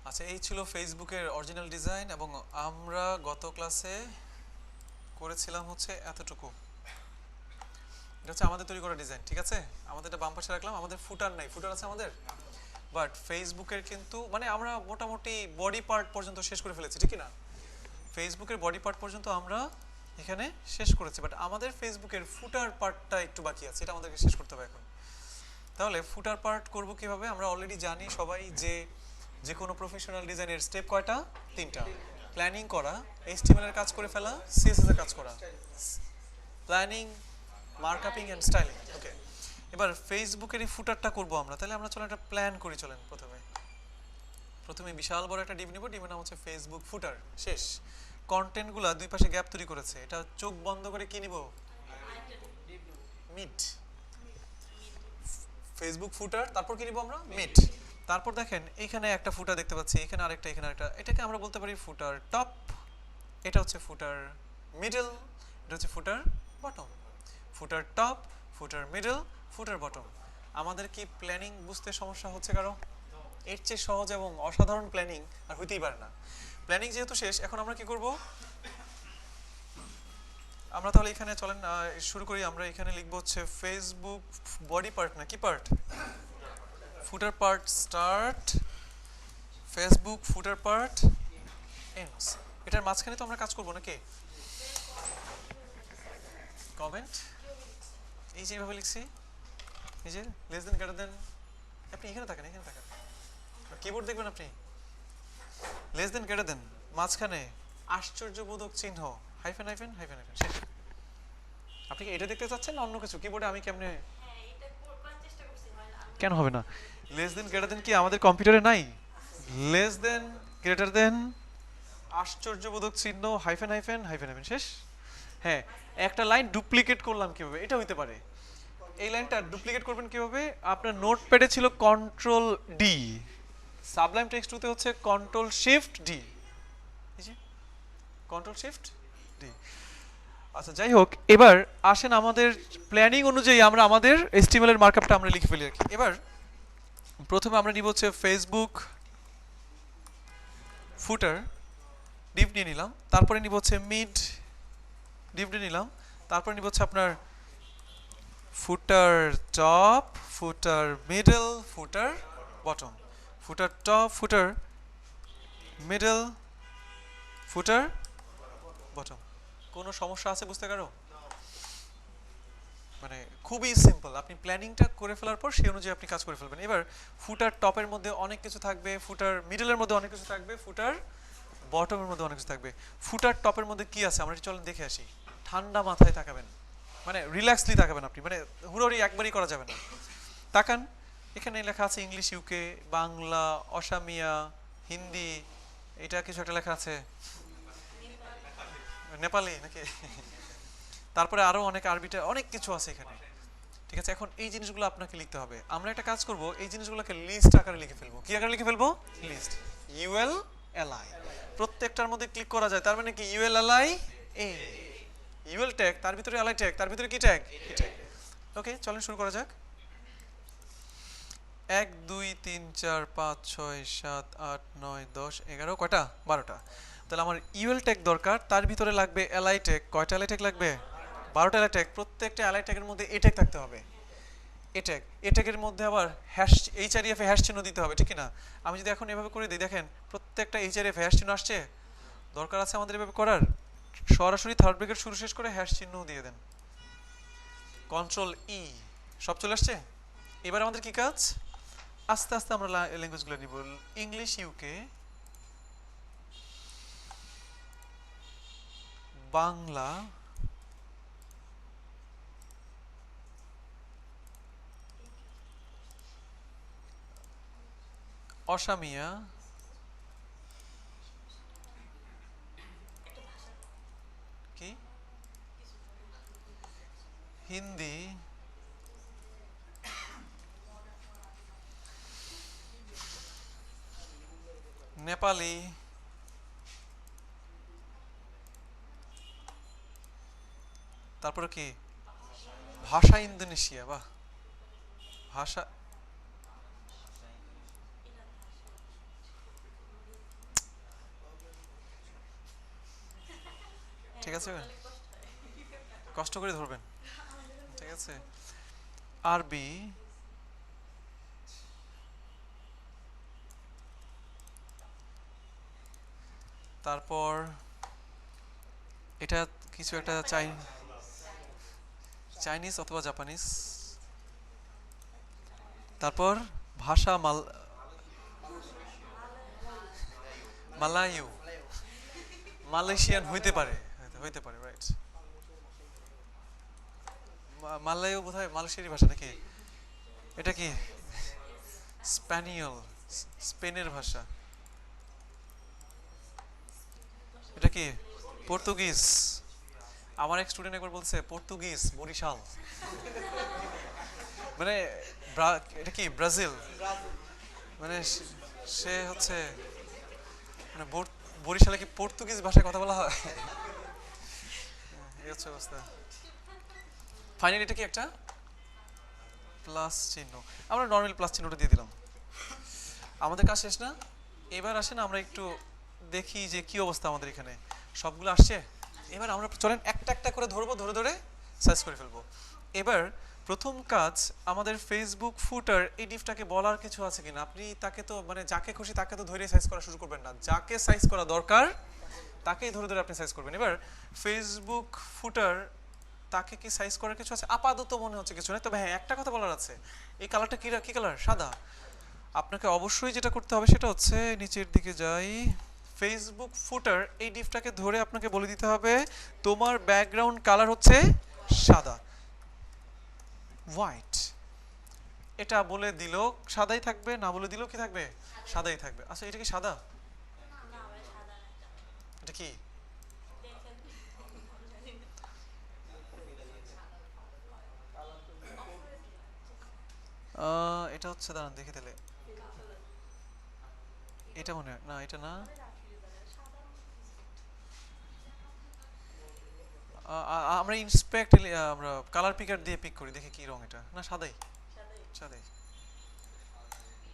আচ্ছা, এই ছিল ফেসবুকের অরিজিনাল ডিজাইন এবং আমরা গত ক্লাসে করেছিলাম হচ্ছে এতটুকু। এটা হচ্ছে আমাদের তৈরি করা ডিজাইন, ঠিক আছে? আমাদের এটা বাম পাশে রাখলাম। আমাদের ফুটার নাই, ফুটার আছে আমাদের, বাট ফেসবুকের কিন্তু মানে আমরা মোটামুটি বডি পার্ট পর্যন্ত শেষ করে ফেলেছি, ঠিক না? ফেসবুকের বডি পার্ট পর্যন্ত আমরা এখানে শেষ করেছি, বাট আমাদের ফেসবুকের ফুটার পার্টটা একটু বাকি আছে, এটা আমাদেরকে শেষ করতে হবে এখন। তাহলে ফুটার পার্ট করব কিভাবে? আমরা অলরেডি জানি সবাই যে কোনো প্রফেশনাল ডিজাইনের স্টেপ কয়টা? তিনটা। প্ল্যানিং করা, এইচটিএমএল এর কাজ করে ফেলা, সিএসএস এর কাজ করা। Planning, markuping and styling. Okay, এবার ফেসবুকের এই ফুটারটা করব আমরা। তাহলে আমরা চলেন একটা প্ল্যান করি। চলেন প্রথমে বিশাল বড় একটা ডিভ নিব। ডিভের নাম হচ্ছে ফেসবুক ফুটার। শেষ। কন্টেন্টগুলো দুই পাশে গ্যাপ তৈরি করেছে। এটা চোখ বন্ধ করে কি নিব? মিড। ফেসবুক ফুটার, তারপর কি নিব আমরা? মিড। তারপর দেখেন এইখানে একটা ফুটার দেখতে পাচ্ছি, এখানে আরেকটা, এখানে আরেকটা। এটাকে আমরা বলতে পারি ফুটার টপ, এটা হচ্ছে ফুটার মিডল, এটা হচ্ছে ফুটার বটম। ফুটার টপ, ফুটার মিডল, ফুটার বটম। আমাদের কি প্ল্যানিং বুঝতে সমস্যা হচ্ছে কারো? এর চেয়ে সহজ এবং অসাধারণ প্ল্যানিং আর হইতেই পারে না। প্ল্যানিং যেহেতু শেষ, এখন আমরা কি করব? আমরা তাহলে এখানে চলেন শুরু করি। আমরা এখানে লিখবো হচ্ছে ফেসবুক বডি পার্ট, না কি পার্ট? ফুটার পার্ট স্টার্ট, ফেসবুক ফুটার পার্ট এন্ডস। এটার মাঝখানে তো আমরা কাজ করব নাকি? কমেন্ট এই যে এইভাবে লিখছি, এই যে লেস দেন গ্রেটার দেন। আপনি এখানে থাকেন, এখানে থাকেন, কিবোর্ড দেখবেন আপনি। লেস দেন গ্রেটার দেন, মাঝখানে আশ্চর্যবোধক চিহ্ন, হাইফেন হাইফেন হাইফেন হাইফেন, শেষ। আপনি কি এটা দেখতে চাচ্ছেন না অন্য কিছু? কিবোর্ডে আমি কেমনে? কেন হবে না? লেস দেন গ্রেটার দেন কি আমাদের কম্পিউটারে নাই? লেস দেন গ্রেটার দেন আশ্চর্যবোধক চিহ্ন, হাইফেন হাইফেন হাইফেন হাইফেন, শেষ। হ্যাঁ, একটা লাইন ডুপ্লিকেট করলাম কিভাবে? এটা হইতে পারে। এই লাইনটা ডুপ্লিকেট করবেন কিভাবে? আপনার নোটপ্যাডে ছিল কন্ট্রোল ডি, সাবলাইম টেক্সট টুতে হচ্ছে কন্ট্রোল শিফট ডি, এই যে কন্ট্রোল শিফট ডি। আচ্ছা, যাই হোক, এবার আসেন আমাদের প্ল্যানিং অনুযায়ী আমরা আমাদের এইচটিএমএল এর মার্কআপটা আমরা লিখে ফেলি আর কি। এবার প্রথমে আমরা নিব হচ্ছে ফেসবুক ফুটার, ডিভ নিয়ে নিলাম। তারপরে নিব হচ্ছে মিড, ডিভ নিয়ে নিলাম। তারপরে নিব হচ্ছে আপনার ফুটার টপ, ফুটার মিডল, ফুটার বটম। ফুটার টপ, ফুটার মিডল, ফুটার বটম। কোনো সমস্যা আছে বুঝতে পারো? মানে খুবই সিম্পল। আপনি প্ল্যানিংটা করে ফেলার পর সেই অনুযায়ী আপনি কাজ করে ফেলবেন। এবার ফুটার টপের মধ্যে অনেক কিছু থাকবে, ফুটার মিডলের মধ্যে অনেক কিছু থাকবে, ফুটার বটমের মধ্যে অনেক কিছু থাকবে। ফুটার টপের মধ্যে কি আছে আমরা চলেন দেখে আসি। ঠান্ডা মাথায় তাকাবেন, মানে রিল্যাক্সলি তাকাবেন আপনি, মানে হুড়োড়ি একবারই করা যাবে না। তাকান, এখানে লেখা আছে ইংলিশ ইউকে, বাংলা, অসামিয়া, হিন্দি, এটা কিছু একটা লেখা আছে নেপালি নাকি? তারপরে আরো অনেক আরবিটা অনেক কিছু আছে এখানে, ঠিক আছে? এখন এই জিনিসগুলো আপনাকে লিখতে হবে। আমরা একটা কাজ করব, এই জিনিসগুলোকে লিস্ট আকারে লিখে ফেলবো। কি আকারে লিখে ফেলবো? লিস্ট। ইউএল এলআই, প্রত্যেকটার মধ্যে ক্লিক করা যায়। তার মানে কি ইউএল এলআই এ, ইউএল ট্যাগ, তার ভিতরে এলআই ট্যাগ, তার ভিতরে কি ট্যাগ? ই ট্যাগ। ওকে, চলেন শুরু করা যাক। 1 2 3 4 5 6 7 8 9 10 11, কয়টা? 12টা। তাহলে আমার ইউএল ট্যাগ দরকার, তার ভিতরে লাগবে এলআই ট্যাগ। কয়টা এলআই ট্যাগ লাগবে? 12টা এলআই ট্যাগ। প্রত্যেকটা এলআই ট্যাগের মধ্যে এ ট্যাগ থাকতে হবে। এ ট্যাগ, এ ট্যাগের মধ্যে আবার হ্যাশ, এইচআরএফ এ হ্যাশ চিহ্ন দিতে হবে, ঠিক না? আমি যদি এখন এভাবে করে দিই, দেখেন প্রত্যেকটা এইচআরএফ হ্যাশ চিহ্ন আসছে। দরকার আছে আমাদের এভাবে করার? সরাসরি থার্ড ব্রেকেট শুরু শেষ করে হ্যাশ চিহ্ন দিয়ে দেন, কন্ট্রোল ই, সব চলে আসছে। এবার আমাদের কি কাজ? আস্তে আস্তে আমরা ল্যাঙ্গুয়েজগুলো নিব। ইংলিশ ইউকে, বাংলা, অসামিয়া, কি হিন্দি, নেপালি, তারপরে কি ভাষা ইন্দোনেশিয়া, বাহ, ভাষা ঠিক আছে, কষ্ট করে ধরবেন, ঠিক আছে। আরবি, তারপর এটা কিছু একটা চাইনিজ অথবা জাপানিজ, তারপর ভাষা মালায়ু, মালয়েশিয়ান হইতে পারে, হইতে পারে, রাইট। মালায়ু বোধহয় মালয়েশিয়ারই ভাষা নাকি? এটা কি স্প্যানিয়ল, স্পেনের ভাষা। এটা কি পর্তুগিজ? আমার এক স্টুডেন্ট একবার বলছে পর্তুগিজ বরিশাল, মানে এটা কি ব্রাজিল, মানে সে হচ্ছে মানে বরিশালে কি পর্তুগিজ ভাষায় কথা বলা হয়? এই হচ্ছে অবস্থা। ফাইনালি এটা কি একটা প্লাস চিহ্ন, আমরা নর্মাল প্লাস চিহ্নটা দিয়ে দিলাম। আমাদের কাজ শেষ না, এবার আসেন আমরা একটু দেখি যে কি অবস্থা আমাদের এখানে। সবগুলো আসছে, এবার আমরা চলেন একটা একটা করে ধরবো, ধরে ধরে সার্চ করে ফেলবো। এবার প্রথম কাজ আমাদের ফেসবুক ফুটার এই ডিফটাকে বলার কিছু আছে কিনা। আপনি তাকে তো মানে যাকে খুশি তাকে তো ধরে সাইজ করা শুরু করবেন না, যাকে সাইজ করা দরকার তাকেই ধরে ধরে আপনি সাইজ করবেন। এবার ফেসবুক ফুটার তাকে কি সাইজ করার কিছু আছে? আপাতত মনে হচ্ছে কিছু নেই, তবে হ্যাঁ একটা কথা বলার আছে, এই কালারটা কি কালার? সাদা। আপনাকে অবশ্যই যেটা করতে হবে সেটা হচ্ছে নিচের দিকে যাই, ফেসবুক ফুটার এই ডিফটাকে ধরে আপনাকে বলে দিতে হবে তোমার ব্যাকগ্রাউন্ড কালার হচ্ছে সাদা, হোয়াইট। এটা বলে দিল সাদাই থাকবে, না বলে দিলেও কি থাকবে? সাদাই থাকবে। আচ্ছা এটা কি সাদা? এটা কি? এটা হচ্ছে, দাঁড়ান দেখে তাহলে, এটা মনে হয় না, এটা না। আমরা ইন্সপেক্ট আমরা কালার পিকার দিয়ে পিক করি, দেখি কি রং। এটা না সাদাই, সাদাই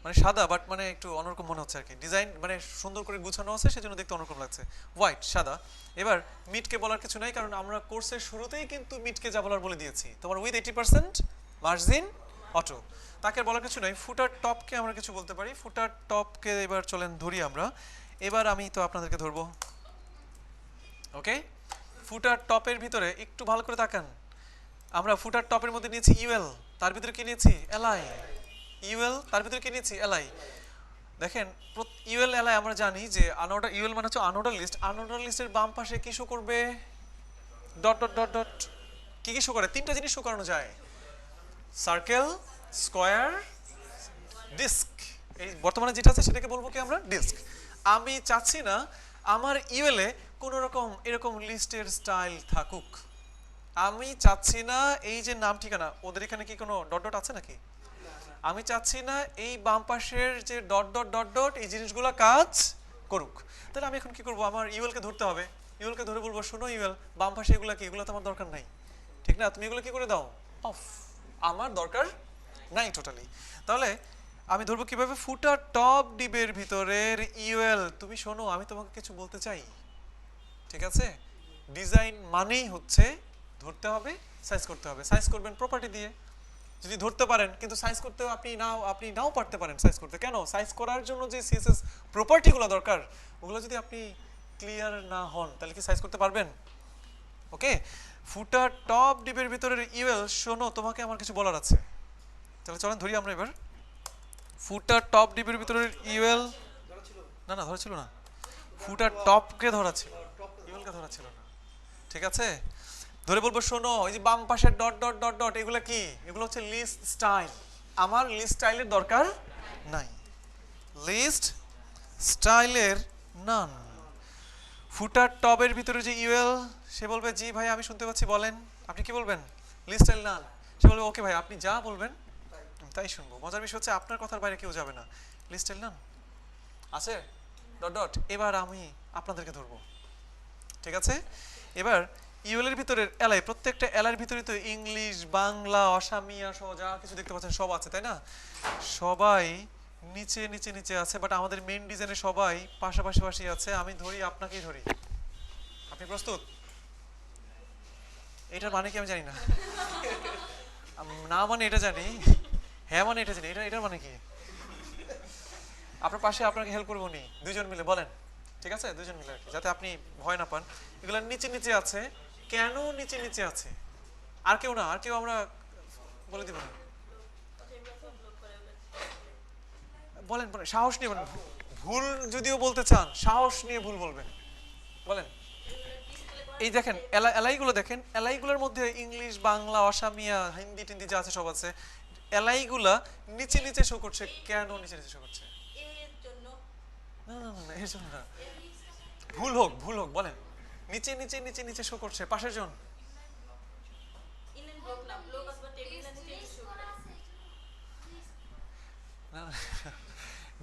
মানে সাদা, বাট মানে একটু অন্যরকম মনে হচ্ছে আর কি। ডিজাইন মানে সুন্দর করে গুছানো আছে সেজন্য দেখতে অন্যরকম লাগছে। হোয়াইট, সাদা। এবার মিডকে বলার কিছু নাই, কারণ আমরা কোর্সের শুরুতেই কিন্তু মিডকে যা বলার বলে দিয়েছি, তোমার উইথ 80% মার্জিন অটো, তাকে বলার কিছু নাই। ফুটার টপকে আমরা কিছু বলতে পারি, ফুটার টপকে এবার চলেন ধরি আমরা। এবার আমি তো আপনাদেরকে ধরবো, ওকে। ফুটার টপের ভিতরে একটু ভালো করে তাকান, আমরা ফুটার টপের মধ্যে নিয়েছি ইউএল, তার ভিতরে কি নিয়েছি? এলআই। ইউএল তার ভিতরে কি নিয়েছি? এলআই। দেখেন ইউএল এলআই আমরা জানি যে আনঅর্ডার, ইউএল মানে হচ্ছে আনঅর্ডার লিস্ট। আনঅর্ডার লিস্টের বাম পাশে কি শো করবে? Dot dot dot dot. কি কি শো করে? তিনটা জিনিস শো করানো যায়, সার্কেল, স্কোয়ার, ডিস্ক। এই বর্তমানে যেটা আছে সেটাকে বলবো কি আমরা? ডিস্ক। আমি চাচ্ছি না আমার ইউএল এ কোনো রকম এরকম লিস্টের স্টাইল থাকুক, আমি চাচ্ছি না এই যে নাম ঠিকানা, ওদের এখানে কি কোনো ডট ডট আছে নাকি? আমি চাচ্ছি না এই বাম পাশের যে ডট ডট ডট ডট এই জিনিসগুলো কাজ করুক। তাহলে আমি এখন কি করব? আমার ইউএল কে ধরতে হবে, ইউএল কে ধরে বলবো শোনো ইউএল, বাম পাশে এগুলো কি? এগুলো তো আমার দরকার নাই, ঠিক না? তুমি এগুলো কি করে দাও? অফ, আমার দরকার নাই টোটালি। তাহলে আমি ধরবো কিভাবে? ফুটার টপ ডিবের ভিতরের ইউএল, তুমি শোনো আমি তোমাকে কিছু বলতে চাই, ঠিক আছে? ডিজাইন মানেই হচ্ছে ধরতে হবে, সাইজ করতে হবে। সাইজ করবেন প্রপার্টি দিয়ে, যদি ধরতে পারেন, কিন্তু সাইজ করতে আপনি নাও পারতে পারেন সাইজ করতে। কেন? সাইজ করার জন্য যে সিএসএস প্রপার্টিগুলো দরকার ওগুলো যদি আপনি ক্লিয়ার না হন তাহলে কি সাইজ করতে পারবেন? ওকে, ফুটার টপ ডিবের ভিতরের ইউএল, শোনো তোমাকে আমার কিছু বলার আছে। তাহলে চলেন ধরি আমরা এবার ফুটার টপ ডিবের ভিতরের ইউএল। না না ধরা ছিল না, ফুটার টপকে ধরা ছিল, ইউএলকে ধরা ছিল না, ঠিক আছে? ধরে বলবো শোনো এই যে বাম পাশের ডট ডট ডট ডট এগুলো কি? এগুলো হচ্ছে লিস্ট স্টাইল, আমার লিস্ট স্টাইলের দরকার নাই, লিস্ট স্টাইলের নান। ফুটার টপের ভিতরে যে ইউএল, সে বলবে জি ভাই আমি শুনতে পাচ্ছি বলেন। আপনি কি বলবেন? লিস্ট স্টাইল নান। সে বলবে ওকে ভাই আপনি যা বলবেন তাই শুনবো। মজার বিষয় হচ্ছে আপনার কথার বাইরে কেউ যাবে না, লিস্ট স্টাইল নান আছে ডট ডট। এবার আমি আপনাদেরকে ধরবো, ঠিক আছে? এবার ইউএল এর ভিতরের এলআই, প্রত্যেকটা এলআইয়ের ভিতরে তো ইংলিশ, বাংলা, অসামিয়া সহ যা কিছু দেখতে পাচ্ছেন সব আছে, তাই না? সবাই নিচে নিচে নিচে আছে, বাট আমাদের মেইন ডিজাইনে সবাই পাশাপাশি আছে। আমি ধরি, আপনাকেই ধরি, আপনি প্রস্তুত? এটার মানে কি আমি জানি না। না মানে এটা জানি, হ্যাঁ মানে এটা জানি, এটার মানে কি? আপনার পাশে আপনাকে হেল্প করবো নি, দুইজন মিলে বলেন, ঠিক আছে? দুইজন মিলে আর কি, যাতে আপনি ভয় না পান। এগুলো নিচে নিচে আছে, কেন নিচে নিচে আছে? আর কেউ না, আর কেউ আমরা বলে দিব না। বলেন বলেন, সাহস নিয়ে বলেন। ভুল যদিও বলতে চান, সাহস নিয়ে ভুল বলবেন, বলেন। এই দেখেন এলআই গুলো দেখেন, এলআই গুলোর মধ্যে ইংলিশ, বাংলা, অসামিয়া, হিন্দি টিন্দি যা আছে সব আছে। এলআই গুলা নিচে নিচে শো করছে, কেন নিচে নিচে শো করছে? না না না, এর জন্য না। ভুল হোক ভুল হোক, বলেন। নিচে নিচে নিচে নিচে শো করছে, পাশের জন।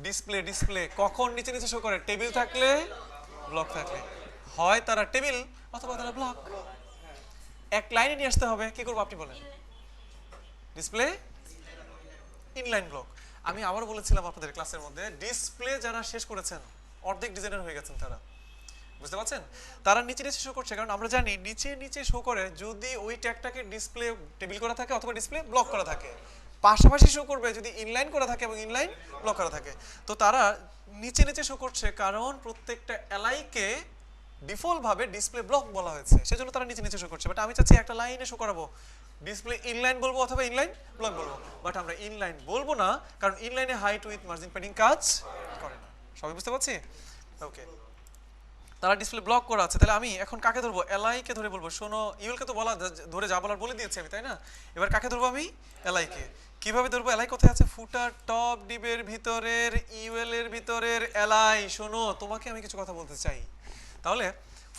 ডিসপ্লে ডিসপ্লে কখন নিচে নিচে শো করে? টেবিল থাকলে, ব্লক থাকলে। হয় তারা টেবিল অথবা তারা ব্লক। এক লাইনে নিয়ে আসতে হবে, কি করবো আপনি বলেন? Display, inline block. আমি আবার বলেছিলাম আপনাদের ক্লাসের মধ্যে, ডিসপ্লে যারা শেষ করেছেন অর্ধেক ডিজাইনার হয়ে গেছেন তারা, বুঝতে পারছেন? তারা নিচে নিচে শো করছে, কারণ আমরা জানি নিচে নিচে শো করে যদি ওই ট্যাগটাকে ডিসপ্লে টেবিল করা থাকে অথবা ডিসপ্লে ব্লক করা থাকে। পাশাপাশি শো করবে যদি ইনলাইন করা থাকে এবং ইনলাইন ব্লক করা থাকে। তো তারা নিচে নিচে শো করছে কারণ প্রত্যেকটা এলআইকে ডিফল্ট ভাবে ডিসপ্লে ব্লক বলা হয়েছে, সেজন্য তারা নিচে নিচে শো করছে। বাট আমি চাচ্ছি একটা লাইনে শো করাবো, ডিসপ্লে ইনলাইন বলবো অথবা ইনলাইন ব্লক বলবো। বাট আমরা ইনলাইন বলবো না, কারণ ইনলাইনে হাইট উইথ মার্জিন প্যাডিং কাজ করে না। সবাই বুঝতে পারছি? ওকে, তারা ডিসপ্লে ব্লক করা আছে। তাহলে আমি এখন কাকে ধরবো? এলআই কে ধরে বলবো শোনো। ইউএল কে তো বলা ধরে যা বলার বলে দিয়েছি আমি, তাই না? এবার কাকে ধরবো আমি? এলআই কে। কিভাবে ধরবো? এলআই কোথায় আছে? ফুটার টপ ডিবের ভিতরের ইউএল এর ভিতরের এলআই। শোনো, তোমাকে আমি কিছু কথা বলতে চাই। তাহলে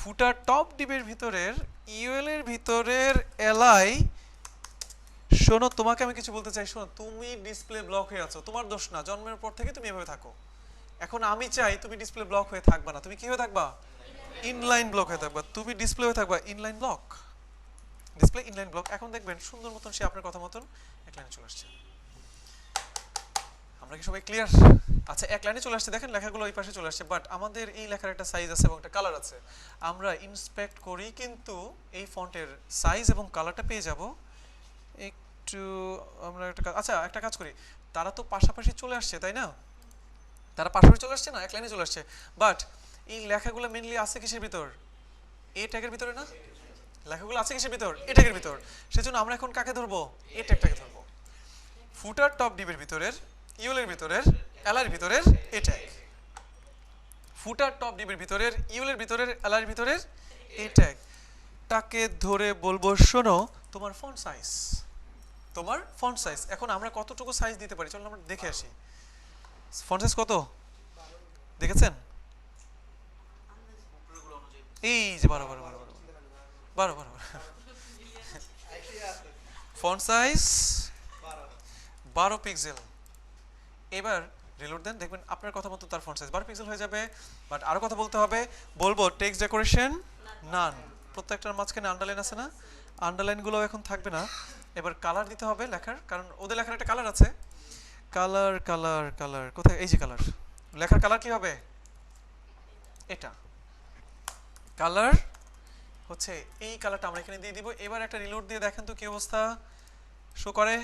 ফুটার টপ ডিবের ভিতরের ইউএল এর ভিতরের এলআই। শোনো, তোমাকে আমি কিছু বলতে চাই। শোনো, তুমি ডিসপ্লে ব্লক হয়ে আছো, তোমার দোষ না, জন্মের পর থেকে তুমি এভাবে থাকো। এখন আমি চাই তুমি ডিসপ্লে ব্লক হয়ে থাকবা না, তুমি কি হয়ে থাকবা? ইনলাইন ব্লক হয়ে থাকবা। তুমি ডিসপ্লে হয়ে থাকবা inline block, display inline block. এখন দেখবেন সুন্দর মতন সে আপনার কথা মতন এক লাইনে চলে আসছে। আমরা কি সবাই ক্লিয়ার? আচ্ছা, এক লাইনে চলে আসছে, দেখেন লেখাগুলো ওই পাশে চলে আসছে। বাট আমাদের এই লেখার একটা সাইজ আছে এবং একটা কালার আছে। আমরা ইন্সপেক্ট করি কিন্তু এই ফন্টের সাইজ এবং কালারটা পেয়ে যাব একটু। আমরা আচ্ছা একটা কাজ করি, তারা তো পাশাপাশি চলে আসছে তাই না? তারা পাশাপাশি চলে আসছে না, এক লাইনে চলে আসছে। বাট এই লেখাগুলো মেইনলি আছে কিসের ভিতর? এ ট্যাগের ভিতরে না? লেখাগুলো আছে কিসের ভিতর? এ ট্যাগের ভিতর। সেজন্য আমরা এখন কাকে ধরবো? এ ট্যাগটাকে ধরবো। ফুটার টপ ডিবের ভিতরের ইউএল এর ভিতরের এল এর ভিতরের এ ট্যাগ। ফুটার টপ ডিবের ভিতরের ইউএল এর ভিতরের এল এর ভিতরের এ ট্যাগ টাকে ধরে বলবো শোনো, তোমার ফন্ট সাইজ, তোমার ফন্ট সাইজ। এখন আমরা কতটুকু সাইজ দিতে পারি চলো আমরা দেখে আসি। ফন্ট সাইজ কত দেখেছেন? এই যে 12 ফন্ট সাইজ 12 পিক্সেল। এবার রিলোড দেন, দেখবেন আপনার কথা মতো তার ফন্ট সাইজ 12 পিক্সেল হয়ে যাবে। বাট আরো কথা বলতে হবে, বলবো টেক্সট ডেকোরেশন নান। প্রত্যেকটার মাঝখানে আন্ডারলাইন আছে না? আন্ডারলাইনগুলো এখন থাকবে না। এবার কালার দিতে হবে লেখার, কারণ ওদের লেখার একটা কালার আছে। কালার কালার কালার কোথায়? এই যে কালার। লেখার কালার কি হবে? এটা কালার হচ্ছে এই কালারটা আমরা এখানে দিয়ে দিব। এবার একটা রিলোড দিয়ে দেখেন তো কি অবস্থা শো করে।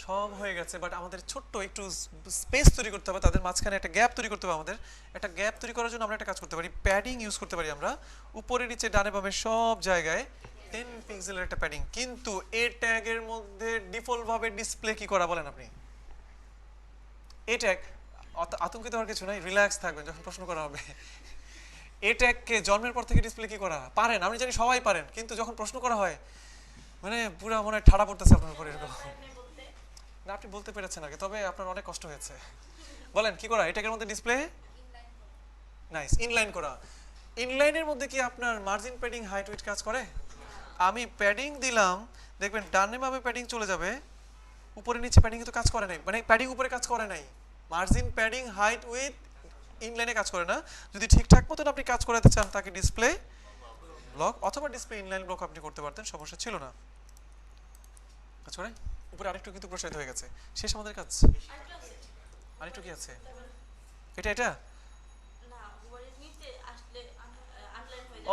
সব হয়ে গেছে, বাট আমাদের ছোট্ট একটু স্পেস তৈরি করতে হবে, তাদের মাঝখানে একটা গ্যাপ তৈরি করতে হবে। আমাদের একটা গ্যাপ তৈরি করার জন্য আমরা একটা কাজ করতে পারি, প্যাডিং ইউজ করতে পারি আমরা। উপরে নিচে ডানে বামে সব জায়গায় 10 পিক্সেলের একটা প্যাডিং। কিন্তু এ ট্যাগের মধ্যে ডিফল্ট ভাবে ডিসপ্লে কি করা বলেন আপনি? এ ট্যাগ আতঙ্কিত হওয়ার কিছু নাই, রিল্যাক্স থাকবেন যখন প্রশ্ন করা হবে। এ ট্যাগকে জন্মের পর থেকে ডিসপ্লে কি করা পারেন, আমি জানি সবাই পারেন, কিন্তু যখন প্রশ্ন করা হয় মানে পুরো মনে হয় ঠাড়া পড়তেছে আপনার উপর এরকম। না, আপনি বলতে পেরেছেন আগে, তবে আপনার অনেক কষ্ট হয়েছে। বলেন কি করা? এ ট্যাগের মধ্যে ডিসপ্লে নাইস, ইনলাইন করা। ইনলাইনের মধ্যে কি আপনার মার্জিন প্যাডিং হাইট উইথ কাজ করে? আমি প্যাডিং দিলাম, দেখবেন ডানে বামে প্যাডিং চলে যাবে, উপরে নিচে প্যাডিং কিন্তু কাজ করে নাই, মানে প্যাডিং উপরে কাজ করে নাই। মার্জিন প্যাডিং হাইট উইথ ইনলাইনে কাজ করে না। যদি ঠিকঠাক মতন আপনি কাজ করাতে চান তাকে ডিসপ্লে ব্লক অথবা ডিসপ্লে ইনলাইন ব্লক আপনি করতে পারতেন, সমস্যা ছিল না। কাজ করে উপরে আরেকটু কিন্তু প্রসারিত হয়ে গেছে। শেষ আমাদের কাজ, আরেকটু কি আছে? এটা এটা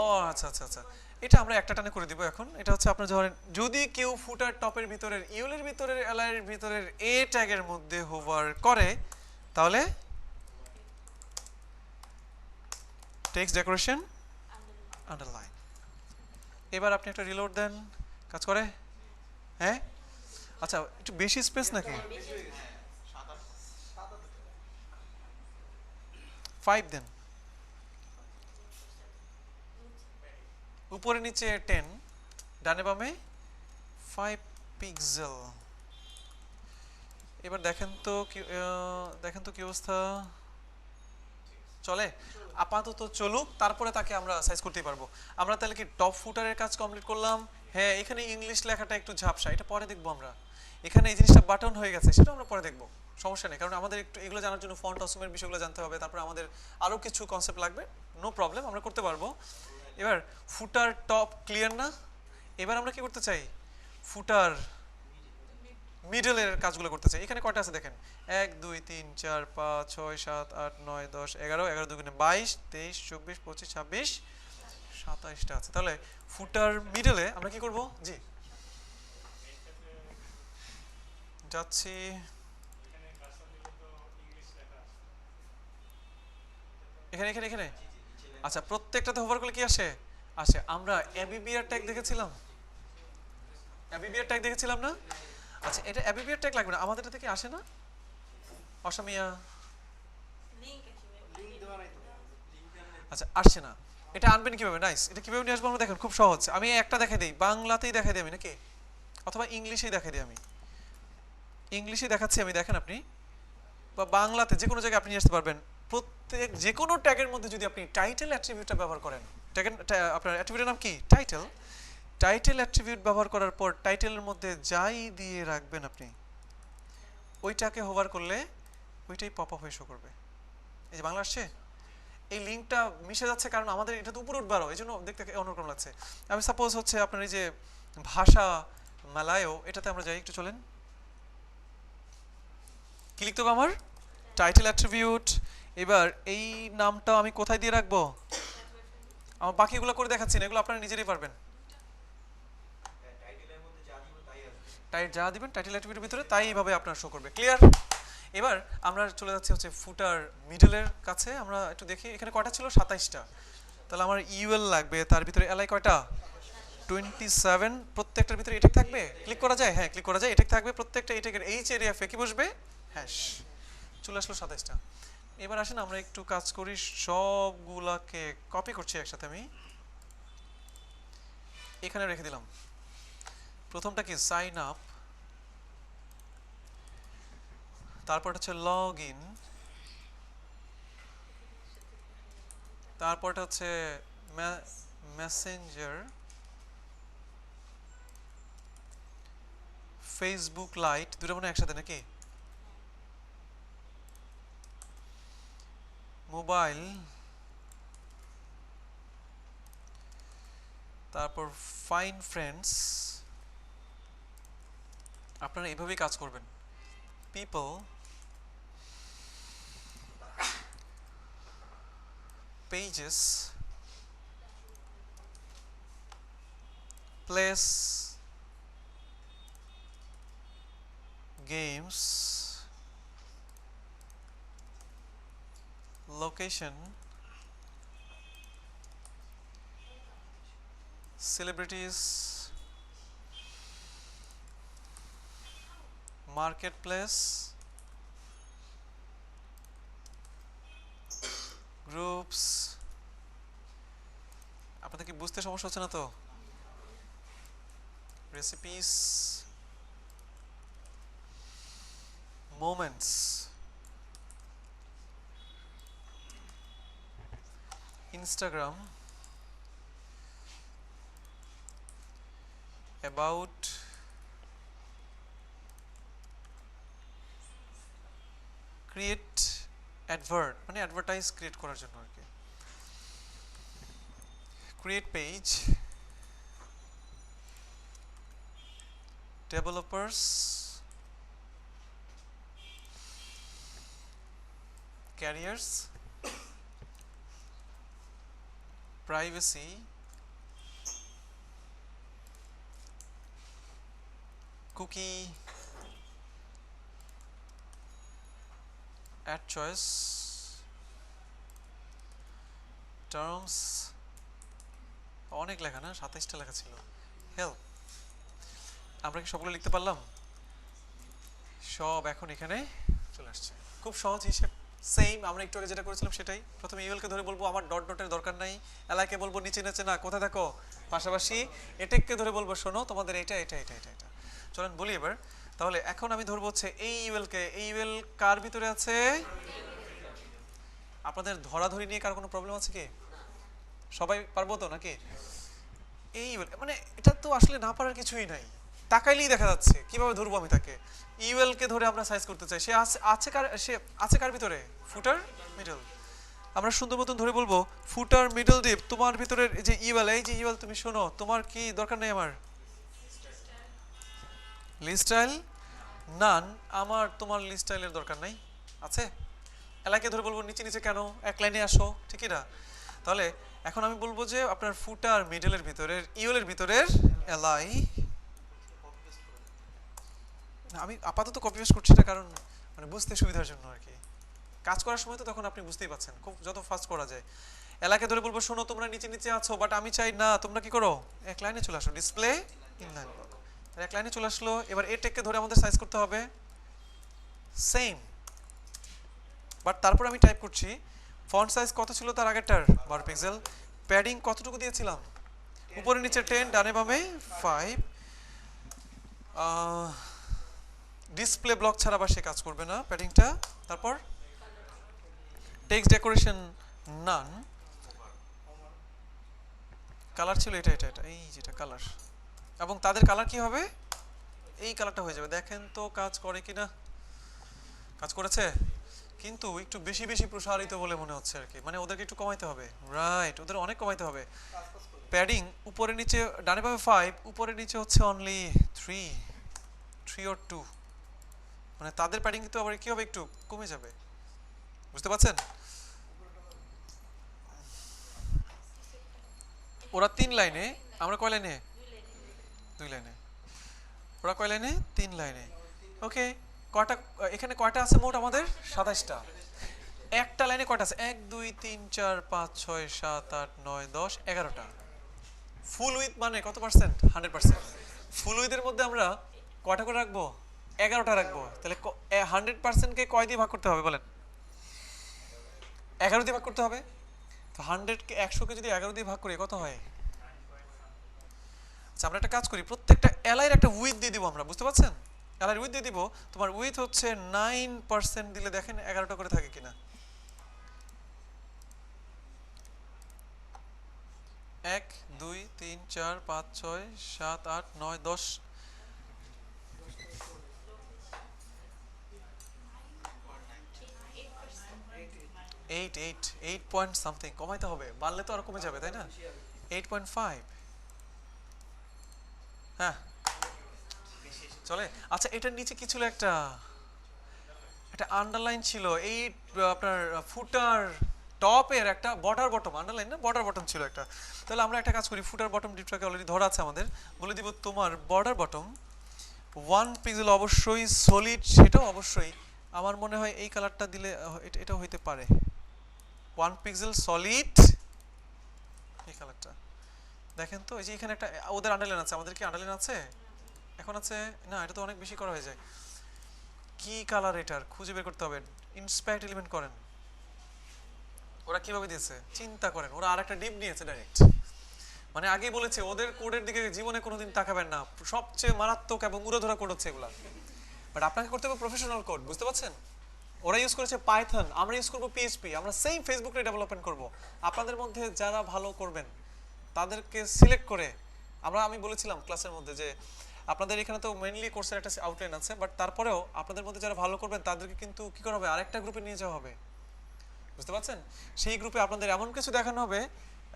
ও আচ্ছা আচ্ছা আচ্ছা, এটা আমরা একটা টানে করে দিব এখন। এটা হচ্ছে আপনার ধরেন যদি কেউ ফুটার টপের ভিতরের ইউলের ভিতরের এলাইয়ের ভিতরের এ ট্যাগের মধ্যে হোভার করে তাহলে টেক্সট ডেকোরেশন আন্ডারলাইন। এবার আপনি একটা রিলোড দেন, কাজ করে? হ্যাঁ, আচ্ছা একটু বেশি স্পেস নাকি? 5 দেন, উপরে নিচে 10, ডানে বামে 5 পিক্সেল। এবার দেখেন তো কি অবস্থা, চলে? আপাতত চলুক, তারপরে তাকে আমরা সাইজ করতে পারবো। আমরা তাহলে কি টপ ফুটারের কাজ কমপ্লিট করলাম? হ্যাঁ, এখানে ইংলিশ লেখাটা একটু ঝাপসা, এটা পরে দেখবো আমরা। এখানে এই জিনিসটা বাটন হয়ে গেছে, সেটা আমরা পরে দেখবো, সমস্যা নেই। কারণ আমাদের একটু এগুলো জানার জন্য ফন্ট অসমের বিষয়গুলো জানতে হবে, তারপরে আমাদের আরও কিছু কনসেপ্ট লাগবে। নো প্রবলেম, আমরা করতে পারবো। এবার ফুটার টপ ক্লিয়ার না? এবার আমরা কি করতে চাই? ফুটার মিডলের কাজগুলো করতে চাই। এখানে কয়টা আছে দেখেন, 1 2 3 4 5 6 7 8 9 10 11, 11 দুগুণে 22 23 24 25 26 27টা আছে। তাহলে ফুটার মিডলে আমরা কি করব? জি যাচ্ছি, এখানে এখানে এখানে আচ্ছা, প্রত্যেকটাতে হোভার করলে কি আসে? আসে। আমরা এবিবিআর ট্যাগ দেখেছিলাম, এবিবিআর ট্যাগ দেখেছিলাম না? আচ্ছা, এটা এবিবিআর ট্যাগ লাগবে না, আমাদের এটা থেকে আসে না? অসমিয়া আচ্ছা আসছে না, এটা আনবেন কিভাবে? নাইস, এটা কিভাবে নিয়ে আসবো আমরা দেখেন, খুব সহজ। আমি একটা দেখাই দিই, বাংলাতেই দেখাই দিই আমি নাকি, অথবা ইংলিশেই দেখাই দিই আমি। ইংলিশে দেখাচ্ছি আমি, দেখেন আপনি, বা বাংলাতে যে কোনো জায়গায় আপনি নিয়ে আসতে পারবেন। প্রত্যেক যে কোনো ট্যাগের মধ্যে যদি আপনি টাইটেল অ্যাট্রিবিউটটা ব্যবহার করেন, ট্যাগের আপনার অ্যাট্রিবিউটের নাম কি? টাইটেল। টাইটেল অ্যাট্রিবিউট ব্যবহার করার পর টাইটেলের মধ্যে যাই দিয়ে রাখবেন আপনি, ওইটাকে হোভার করলে ওইটাই পপ আপ হয়ে শো করবে। এই যে বাংলা আসছে, এই লিঙ্কটা মিশে যাচ্ছে কারণ আমাদের এটা তো উপরে উঠবারও, এই জন্য দেখতে অন্যরকম লাগছে। আমি সাপোজ হচ্ছে আপনার এই যে ভাষা মালায়ও, এটাতে আমরা যাই, একটু চলেন। কি লিখতে হবে আমার? Title attribute. এবার এই নামটা আমি কোথায় দিয়ে রাখবো? আমার বাকিগুলো করে দেখাচ্ছি না, এগুলো আপনারা নিজেরাই পারবেন। যা দিবেন টাইটেল অ্যাট্রিবিউটের ভিতরে তাই এইভাবে আপনার শো করবে। ক্লিয়ার? এবার আমরা চলে যাচ্ছি হচ্ছে ফুটার মিডলের কাছে। আমরা একটু দেখি এখানে কয়টা ছিল, 27টা। তাহলে আমার ইউএল লাগবে, তার ভিতরে এলআই কয়টা? 27। প্রত্যেকটার ভিতরে এটেক থাকবে, ক্লিক করা যায়? হ্যাঁ ক্লিক করা যায়, এটেক থাকবে। প্রত্যেকটা এটেকের এইচ এরিয়া কি বসবে? হ্যাশ। চলে আসলো 27টা। এবার আসেন আমরা একটু কাজ করি, সবগুলাকে কপি করছি একসাথে। আমি এখানে রেখে দিলাম। প্রথমটা কি? সাইন আপ, তারপর হচ্ছে লগ ইন, তারপরটা হচ্ছে মেসেঞ্জার, ফেসবুক লাইট, দুটো মনে একসাথে নাকি? মোবাইল, তারপর ফাইন ফ্রেন্ডস। আপনারা এভাবেই কাজ করবেন। People, pages, place, games, location, celebrities, marketplace, groups। আপনাদের কি বুঝতে সমস্যা হচ্ছে না তো? recipes, moments, Instagram, about, create advert মানে অ্যাডভার্টাইজ ক্রিয়েট করার জন্য আর কি। create page, developers, careers, privacy, cookie add choice terms অনেক লেখা না 27টা লেখা ছিল help আমরা কি সবগুলো লিখতে পারলাম সব এখন এখানে চলে আসছে খুব সহজ হিসেব সেম আমরা একটু আগে যেটা করেছিলাম সেটাই প্রথমে ইউএল কে ধরে বলবো আমার ডট ডটের দরকার নাই এলআই কে বলবো নিচে নিচে না কোথায় দেখো পাশাপাশি এটেক কে ধরে বলবো শোনো তোমাদের এটা এটা এটা এটা এটা চলেন বলি এবার তাহলে এখন আমি ধরবো হচ্ছে এই ইউএল কে এই ইউএল কার ভিতরে আছে আপনাদের ধরাধরি নিয়ে কার কোনো প্রবলেম আছে কি সবাই পারবো তো নাকি এই মানে এটা তো আসলে না পারার কিছুই নাই তাকাইলেই দেখা যাচ্ছে কিভাবে ধরবো আমি তাকে ইউএল কে ধরে আমরা সাইজ করতে চাই সে আছে কার ভিতরে ফুটার মিডল আমরা সুন্দর মতন ধরে বলবো ফুটার মিডল ডিপ তোমার ভিতরের এই যে ইউএল এই যে ইউএল তুমি শোনো তোমার কি দরকার নেই আমার লিস্ট স্টাইল নান আমার তোমার লিস্ট স্টাইলের দরকার নাই আছে এলাকে ধরে বলবো নিচে নিচে কেন এক লাইনে আসো ঠিকই না তাহলে এখন আমি বলবো যে আপনার ফুটার মিডলের ভিতরের ইউএল এর ভিতরের এলআই আমি আপাতত কপি পেস্ট করছি না কারণ মানে বুঝতে সুবিধার জন্য আর কি কাজ করার সময় তো তখন আপনি বুঝতেই পাচ্ছেন খুব যত ফাস্ট করা যায় এলাকে ধরে বলবো শোনো তোমরা নিচে নিচে আছো বাট আমি চাই না তোমরা কি করো এক লাইনে চলে আসো ডিসপ্লে ইনলাইন ব্লক এক লাইনে চলে আসলো এবার এই টেককে ধরে আমাদের সাইজ করতে হবে সেম বাট তারপর আমি টাইপ করছি ফন্ট সাইজ কত ছিল তার আগেরটার 12 পিক্সেল প্যাডিং কতটুকু দিয়েছিলাম উপরে নিচে 10 ডানে বামে 5 ডিসপ্লে ব্লক ছাড়া বা সে কাজ করবে না প্যাডিংটা তারপর টেক্সট ডেকোরেশন নান কালার ছিল এটা এটা এটা এই যেটা কালার এবং তাদের কালার কি হবে এই কালারটা হয়ে যাবে দেখেন তো কাজ করে কিনা কাজ করেছে কিন্তু একটু বেশি বেশি প্রসারিত বলে মনে হচ্ছে আর কি মানে ওদেরকে একটু কমাইতে হবে রাইট ওদের অনেক কমাইতে হবে প্যাডিং উপরে নিচে ডানে বামে 5 উপরে নিচে হচ্ছে অনলি 3 or 2 মানে তাদের প্যাডিং কিন্তু আবার কি হবে একটু কমে যাবে বুঝতে পারছেন ওরা 3 লাইনে আমরা কয় লাইনে 2 লাইনে ওরা কয় লাইনে 3 লাইনে ওকে কয়টা এখানে কয়টা আছে মোট আমাদের 27টা একটা লাইনে কয়টা আছে 1 2 3 4 5 6 7 8 9 10 11টা ফুল উইথ মানে কত পার্সেন্ট 100% ফুল উইথের মধ্যে আমরা কয়টা করে রাখবো 11টা রাখবো তাহলে 100% কে কয় দিয়ে ভাগ করতে হবে বলেন 11 দিয়ে ভাগ করতে হবে তো 100 কে 100 কে যদি 11 দিয়ে ভাগ করি কত হয় আচ্ছা আমরা একটা কাজ করি প্রত্যেকটা এলআই এর একটা উইথ দিয়ে দিব আমরা বুঝতে পারছেন এলআই এর উইথ দিয়ে দিব তোমার উইথ হচ্ছে 9% দিলে দেখেন 11টা করে থাকে কিনা 1 2 3 4 5 6 7 8 9 10 8 পয়েন্ট সামথিং কমাইতে হবে বাড়লে তো আর কমে যাবে তাই না 8.5 হ্যাঁ চলে আচ্ছা এটার নিচে কি ছিল একটা আন্ডারলাইন ছিল এই আপনার ফুটার টপের একটা বর্ডার বটম আন্ডারলাইন না বর্ডার বটম ছিল একটা তাহলে আমরা একটা কাজ করি ফুটার বটম ডিপটাকে অলরেডি ধরা আছে আমাদের বলে দিব তোমার বর্ডার বটম 1 পিক্সেল অবশ্যই সলিড সেটাও অবশ্যই আমার মনে হয় এই কালারটা দিলে এটা হইতে পারে 1 পিক্সেল সলিড এই কালারটা দেখেন তো এই যে এখানে একটা ওদের আন্ডারলাইন আছে আমাদের কি আন্ডারলাইন আছে এখন আছে না এটা তো অনেক বেশি করা হয়ে যায় কি কালার এটার খুঁজে বের করতে হবে ইন্সপেক্ট এলিমেন্ট করেন ওরা কিভাবে দিয়েছে চিন্তা করেন ওরা আরেকটা ডিপ নিয়েছে ডাইরেক্ট মানে আগেই বলেছে ওদের কোডের দিকে জীবনে কোনোদিন তাকাবেন না সবচেয়ে মারাত্মক এবং উড়োধরা কোড হচ্ছে এগুলা বাট আপনাকে করতে হবে প্রফেশনাল কোড বুঝতে পারছেন ওরা ইউজ করেছে পাইথন আমরা ইউজ করব পিএইচপি আমরা সেম ফেসবুকে ডেভেলপমেন্ট করব আপনাদের মধ্যে যারা ভালো করবেন তাদেরকে সিলেক্ট করে আমি বলেছিলাম ক্লাসের মধ্যে যে আপনাদের এখানে তো মেইনলি কোর্সের একটা আউটলাইন আছে বাট তারপরেও আপনাদের মধ্যে যারা ভালো করবেন তাদেরকে কিন্তু কি করা হবে আরেকটা গ্রুপে নিয়ে যাওয়া হবে বুঝতে পারছেন সেই গ্রুপে আপনাদের এমন কিছু দেখানো হবে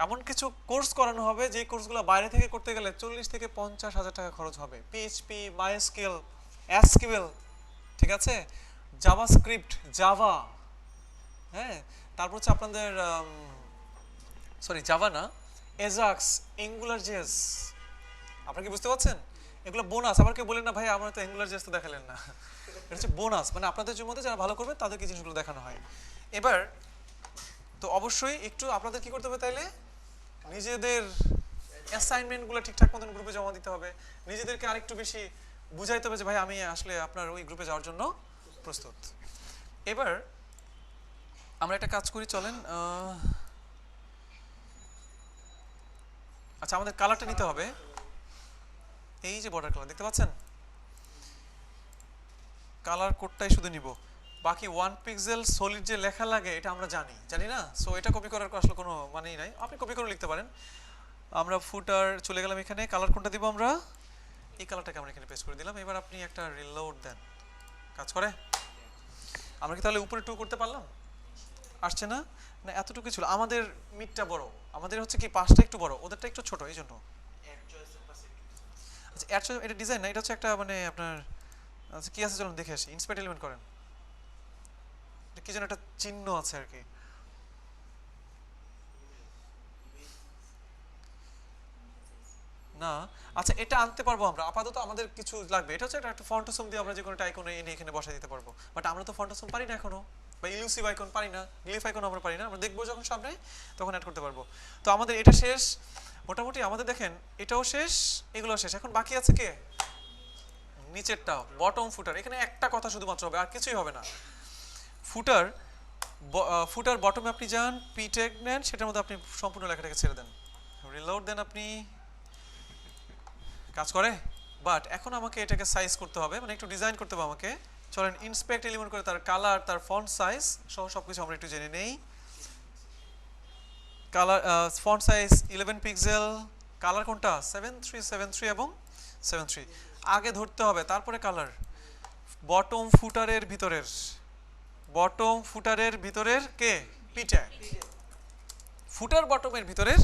এমন কিছু কোর্স করানো হবে যে কোর্সগুলো বাইরে থেকে করতে গেলে 40 থেকে 50 হাজার টাকা খরচ হবে পিএইচপি মাইএসকিউএল এসকিউএল ঠিক আছে জাভাস্ক্রিপ্ট জাভা হ্যাঁ তারপর হচ্ছে আপনাদের জাভা না এজাক্স অ্যাঙ্গুলার জেএস আপনারা কি বুঝতে পারছেন এগুলো বোনাস। আবার কেউ বলেন না ভাই আমরা তো অ্যাঙ্গুলার জেস তো দেখালেন না, এটা হচ্ছে বোনাস, মানে আপনাদের মধ্যে যারা ভালো করবে তাদেরকে জিনিসগুলো দেখানো হয়। এবার তো অবশ্যই একটু আপনাদের কি করতে হবে তাইলে, নিজেদের অ্যাসাইনমেন্টগুলো ঠিকঠাক মতন গ্রুপে জমা দিতে হবে, নিজেদেরকে আরেকটু বেশি বুঝাইতে হবে যে ভাই আমি আসলে আপনার ওই গ্রুপে যাওয়ার জন্য প্রস্তুত। এবার আমরা একটা কাজ করি, চলেন আচ্ছা আমাদের কালারটা নিতে হবে, এই যে বর্ডার কালার দেখতে পাচ্ছেন, কালার কোডটাই শুধু নিব, বাকি 1 পিক্সেল সলিড যে লেখা লাগে এটা আমরা জানি না, সো এটা কপি করার আসলে কোনো মানেই নাই, আপনি কপি করে লিখতে পারেন। আমরা ফুটার চলে গেলাম, এখানে কালার কোনটা দিব আমরা, এই কালারটাকে আমরা এখানে পেস্ট করে দিলাম। এবার আপনি একটা রিলোড দেন, কাজ করে। আমরা কি তাহলে উপরে 2 করতে পারলাম? আসছে না, না এতটুকু ছিল, আমাদের মিডটা বড়, আমাদের হচ্ছে কি পাশটা একটু বড়, ওদেরটা একটু ছোট, এই জন্য। আচ্ছা অ্যাড চয়েস এটা ডিজাইন না, এটা হচ্ছে একটা মানে আপনার, আচ্ছা কি আছে চলুন দেখে আসি, ইন্সপেক্ট এলিমেন্ট করেন, এটা কি যেন একটা চিহ্ন আছে আর কি, না আচ্ছা এটা আনতে পারবো আমরা, আপাতত আমাদের কিছু লাগবে, এটা হচ্ছে একটা ফন্টসম দিয়ে আমরা যে কোনো একটা আইকন এনে এখানে বসাই দিতে পারবো, বাট আমরা তো ফন্টসম পারি না এখনো, বা ইলুসিভ আইকন পারি না, গ্লিফ আইকন আমরা পারি না, আমরা দেখবো যখন সামনে তখন অ্যাড করতে পারবো। তো আমাদের এটা শেষ মোটামুটি, আমাদের দেখেন এটাও শেষ, এগুলো শেষ, এখন বাকি আছে কে, নিচেরটা বটম ফুটার, এখানে একটা কথা শুধুমাত্র হবে আর কিছুই হবে না। ফুটার ফুটার বটমে আপনি যান, পি ট্যাগ নেন, সেটার মধ্যে আপনি সম্পূর্ণ লেখাটাকে ছেড়ে দেন, রিলোড দেন, আপনি কাজ করে। বাট এখন আমাকে এটাকে সাইজ করতে হবে, মানে একটু ডিজাইন করতে হবে আমাকে, চলেন ইন্সপেক্ট এলিমেন্ট করে তার কালার, তার ফন্ট সাইজ সহ সবকিছু আমরা একটু জেনে নেই। Colour font size 11 pixel, colour কোনটা 7373 এবং 73 আগে ধরতে হবে, তারপরে কালার। বটম ফুটারের ভিতরের, বটম ফুটারের ভিতরের কে, পি ট্যাগ, ফুটার বটমের ভিতরের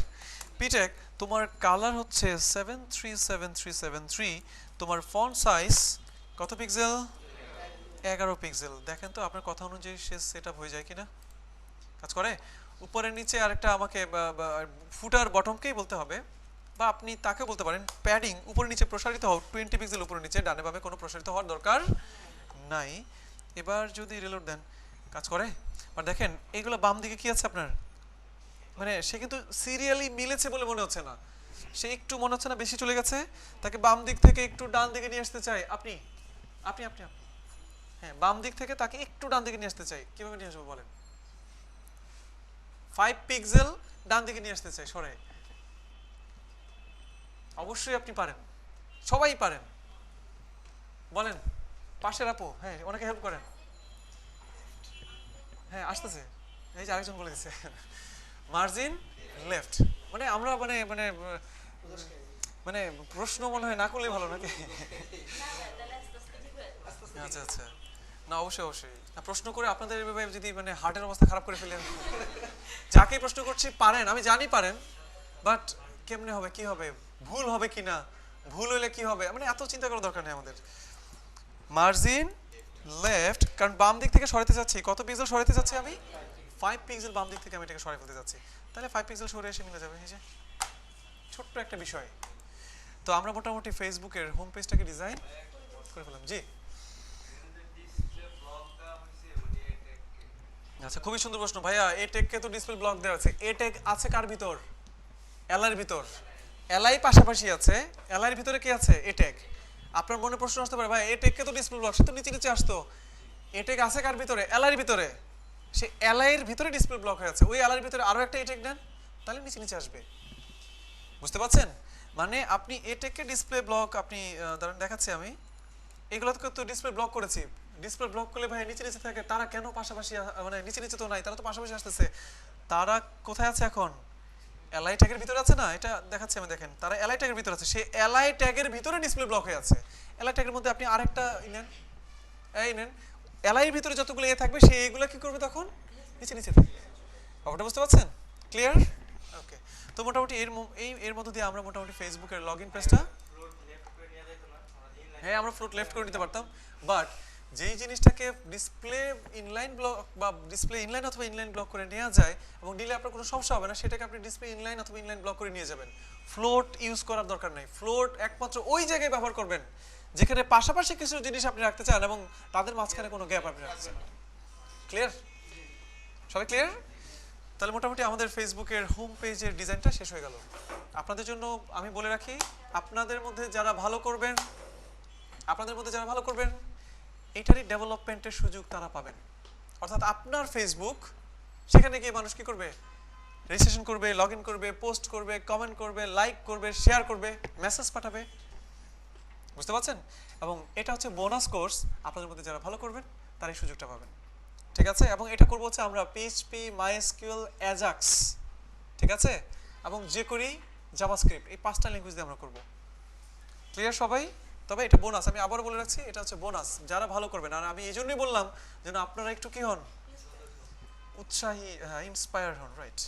পি ট্যাগ, তোমার কালার হচ্ছে 737373, তোমার ফন্ট সাইজ কত পিক্সেল, 11 পিক্সেল। দেখেন তো আপনার কথা অনুযায়ী সে সেটআপ হয়ে যায় কিনা, কাজ করে। উপরে নিচে আরেকটা আমাকে ফুটার বটমকেই বলতে হবে, বা আপনি তাকে বলতে পারেন প্যাডিং উপরে নিচে প্রসারিত হও 20 পিক্সেল উপরে নিচে, ডানে বামে কোনো প্রসারিত হওয়ার দরকার নাই। এবার যদি রিলোড দেন, কাজ করে। আর দেখেন এইগুলো বাম দিকে কি আছে আপনার, মানে সে কিন্তু সিরিয়ালি মিলেছে বলে মনে হচ্ছে না, সে একটু মনে হচ্ছে না বেশি চলে গেছে, তাকে বাম দিক থেকে একটু ডান দিকে নিয়ে আসতে চাই, আপনি আপনি আপনি আপনি হ্যাঁ বাম দিক থেকে তাকে একটু ডান দিকে নিয়ে আসতে চাই, কিভাবে নিয়ে আসবো বলেন, 5 পিক্সেল ডান দিকে নিয়ে আসতে চাই সরে, অবশ্যই আপনি পারেন, সবাই পারেন, বলেন পাশের আপু, হ্যাঁ ওনাকে হেল্প করেন, হ্যাঁ আসতেছে, এই যে আরেকজন বলে দিচ্ছে মার্জিন লেফট, মানে আমরা মানে মানে মানে প্রশ্ন মনে হয় না করলেই ভালো নাকি, আচ্ছা আচ্ছা, না অবশ্যই অবশ্যই প্রশ্ন করে আপনাদের এভাবে যদি মানে হার্টের অবস্থা খারাপ করে ফেলেন, যাকে প্রশ্ন করছি পারেন, আমি জানি পারেন, বাট কেমনে হবে, কি হবে, ভুল হবে কিনা, ভুল হলে কি হবে, মানে এত চিন্তা করার দরকার নেই আমাদের। মার্জিন লেফট, কারণ বাম দিক থেকে সরাতে যাচ্ছি, কত পিক্সেল সরাতে যাচ্ছি আমি, 5 পিক্সেল বাম দিক থেকে আমি এটাকে সরাই ফেলতে যাচ্ছি, তাহলে 5 পিক্সেল সরে এসে মিলে যাবে, এই যে ছোট্ট একটা বিষয়। তো আমরা মোটামুটি ফেসবুকের হোম পেজটাকে ডিজাইন করে ফেললাম। জি আচ্ছা, খুবই সুন্দর প্রশ্ন ভাইয়া, এ ট্যাগকে তো ডিসপ্লে ব্লক দেওয়া আছে, এ ট্যাগ আছে কার ভিতর, এলআই এর ভিতর, এলআই পাশাপাশি আছে, এলআই এর ভিতরে কি আছে, এ ট্যাগ। আপনার মনে প্রশ্ন আসতে পারে ভাই এ ট্যাগকে তো ডিসপ্লে ব্লক, সে তো নিচে নিচে আসতো, এ ট্যাগ আছে কার ভিতরে, এলআই এর ভিতরে, সে এলআই এর ভিতরে ডিসপ্লে ব্লক হয়ে আছে, ওই এলআই এর ভিতরে আরো একটা এ ট্যাগ দেন, তাহলে নিচে নিচে আসবে, বুঝতে পারছেন, মানে আপনি এ ট্যাগকে ডিসপ্লে ব্লক, আপনি ধরেন দেখাচ্ছি আমি, এগুলোকে তো ডিসপ্লে ব্লক করেছি, ডিসপ্লে ব্লক করলে ভাই নিচে নিচে থাকে, তারা কেন পাশাপাশি মানে নিচে নিচে তো নাই, তারা তো পাশাপাশি আসতেছে, তারা কোথায় আছে এখন, এলআই ট্যাগের ভিতরে আছে না, এটা দেখাচ্ছি আমি, দেখেন তারা এলআই ট্যাগের ভিতরে আছে, সে এলআই ট্যাগের ভিতরে ডিসপ্লে ব্লক হয়ে আছে, এলআই ট্যাগের মধ্যে আপনি আরেকটা নেন, এই নেন, এলআই এর ভিতরে যতগুলো এ থাকবে সে এগুলো কি করবে তখন নিচে নিচে থাকবে, ব্যাপারটা বুঝতে পারছেন, ক্লিয়ার, ওকে। তো মোটামুটি এর মধ্যে দিয়ে আমরা মোটামুটি ফেসবুকের লগইন পেজটা, হ্যাঁ আমরা ফ্লোট লেফট করে নিতে পারতাম, বাট যেই জিনিসটাকে ডিসপ্লে ইনলাইন ব্লক বা ডিসপ্লে ইনলাইন অথবা ইনলাইন ব্লক করে নেওয়া যায় এবং দিলে আপনার কোনো সমস্যা হবে না, সেটাকে আপনি ডিসপ্লে ইনলাইন অথবা ইনলাইন ব্লক করে নিয়ে যাবেন। ফ্লোট ইউজ করার দরকার নেই। ফ্লোট একমাত্র ওই জায়গায় ব্যবহার করবেন যেখানে পাশাপাশি কিছু জিনিস আপনি রাখতে চান এবং তাদের মাঝখানে কোনো গ্যাপ আপনি রাখতে চান। ক্লিয়ার? সবাই ক্লিয়ার? তাহলে মোটামুটি আমাদের ফেসবুকের হোম পেজের ডিজাইনটা শেষ হয়ে গেল। আপনাদের জন্য আমি বলে রাখি, আপনাদের মধ্যে যারা ভালো করবেন এটারই ডেভেলপমেন্টের সুযোগ তারা পাবেন। অর্থাৎ আপনার ফেসবুক, সেখানে গিয়ে মানুষ কি করবে? রেজিস্ট্রেশন করবে, লগ ইন করবে, পোস্ট করবে, কমেন্ট করবে, লাইক করবে, শেয়ার করবে, মেসেজ পাঠাবে। বুঝতে পারছেন? এবং এটা হচ্ছে বোনাস কোর্স, আপনাদের মধ্যে যারা ভালো করবেন তারা এই সুযোগটা পাবেন। ঠিক আছে? এবং এটা করবো হচ্ছে আমরা পিএইচপি, মাইএসকিউএল, অ্যাজাক্স, ঠিক আছে, এবং jQuery, জাভাস্ক্রিপ্ট, এই 5টা ল্যাঙ্গুয়েজ দিয়ে আমরা করব। ক্লিয়ার সবাই? তবে এটা বোনাস, আমি আবারও বলে রাখছি, এটা হচ্ছে বোনাস যারা ভালো করবেন। আর আমি এই জন্যই বললাম যেন আপনারা একটু কি হন, উৎসাহী, ইন্সপায়ার হন, রাইট?